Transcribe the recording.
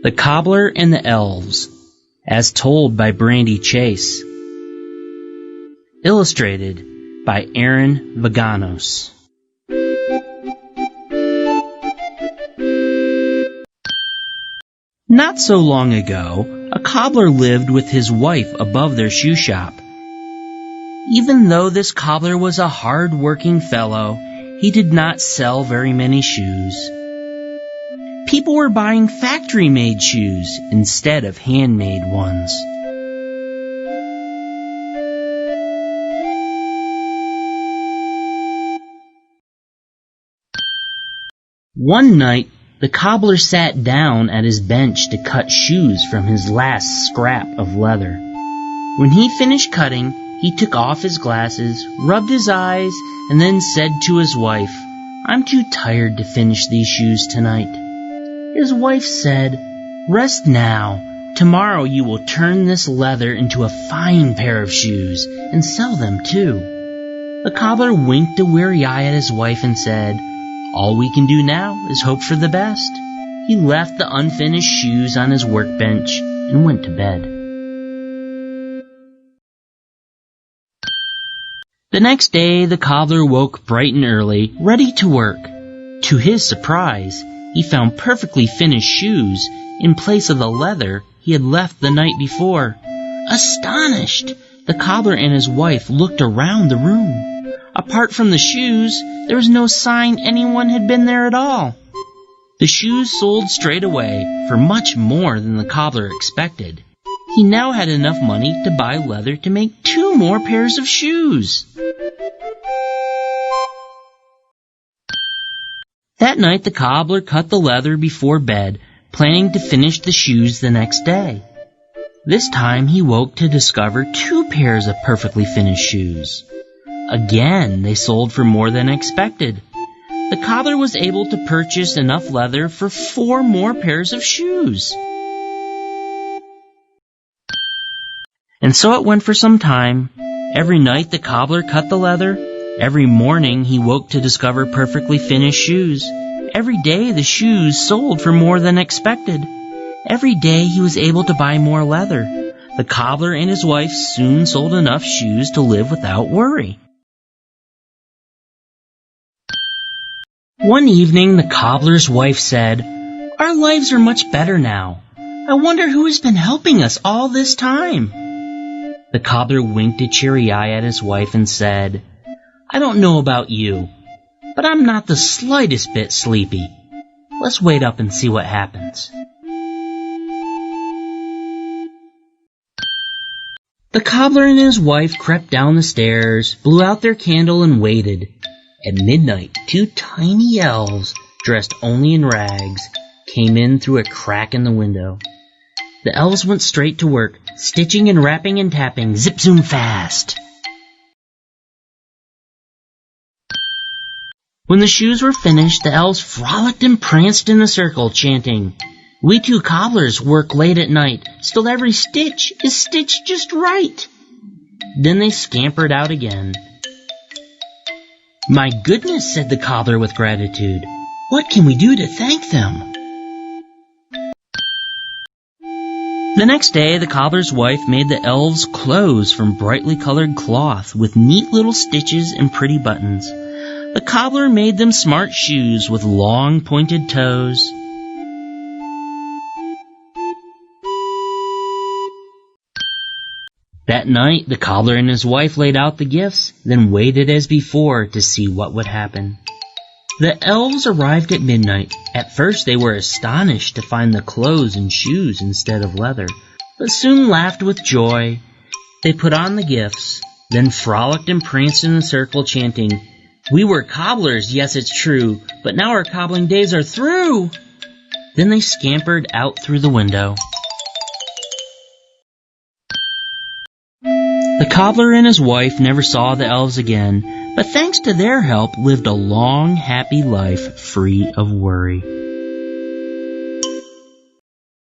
The Cobbler and the Elves, as told by Brandi Chase. Illustrated by Aaron Vaganos. Not so long ago, a cobbler lived with his wife above their shoe shop. Even though this cobbler was a hard-working fellow, he did not sell very many shoes. People were buying factory-made shoes instead of handmade ones. One night, the cobbler sat down at his bench to cut shoes from his last scrap of leather. When he finished cutting, he took off his glasses, rubbed his eyes, and then said to his wife, "I'm too tired to finish these shoes tonight." His wife said, "Rest now. Tomorrow you will turn this leather into a fine pair of shoes and sell them too." The cobbler winked a weary eye at his wife and said, "All we can do now is hope for the best." He left the unfinished shoes on his workbench and went to bed. The next day, the cobbler woke bright and early, ready to work. To his surprise, he found perfectly finished shoes in place of the leather he had left the night before. Astonished, the cobbler and his wife looked around the room. Apart from the shoes, there was no sign anyone had been there at all. The shoes sold straight away for much more than the cobbler expected. He now had enough money to buy leather to make 2 more pairs of shoes. That night, the cobbler cut the leather before bed, planning to finish the shoes the next day. This time, he woke to discover 2 pairs of perfectly finished shoes. Again, they sold for more than expected. The cobbler was able to purchase enough leather for 4 more pairs of shoes. And so it went for some time. Every night the cobbler cut the leather. Every morning he woke to discover perfectly finished shoes. Every day the shoes sold for more than expected. Every day he was able to buy more leather. The cobbler and his wife soon sold enough shoes to live without worry. One evening the cobbler's wife said, "Our lives are much better now. I wonder who has been helping us all this time." The cobbler winked a cheery eye at his wife and said, "I don't know about you, but I'm not the slightest bit sleepy. Let's wait up and see what happens." The cobbler and his wife crept down the stairs, blew out their candle, and waited. At midnight, 2 tiny elves, dressed only in rags, came in through a crack in the window. The elves went straight to work, stitching and wrapping and tapping, zip-zoom fast. When the shoes were finished, the elves frolicked and pranced in a circle, chanting, "We 2 cobblers work late at night, still every stitch is stitched just right." Then they scampered out again. "My goodness," said the cobbler with gratitude. "What can we do to thank them?" The next day, the cobbler's wife made the elves clothes from brightly colored cloth with neat little stitches and pretty buttons. The cobbler made them smart shoes with long pointed toes. That night, the cobbler and his wife laid out the gifts, then waited as before to see what would happen. The elves arrived at midnight. At first they were astonished to find the clothes and shoes instead of leather, but soon laughed with joy. They put on the gifts, then frolicked and pranced in a circle, chanting, "We were cobblers, yes it's true, but now our cobbling days are through." Then they scampered out through the window. The cobbler and his wife never saw the elves again, but thanks to their help lived a long, happy life free of worry.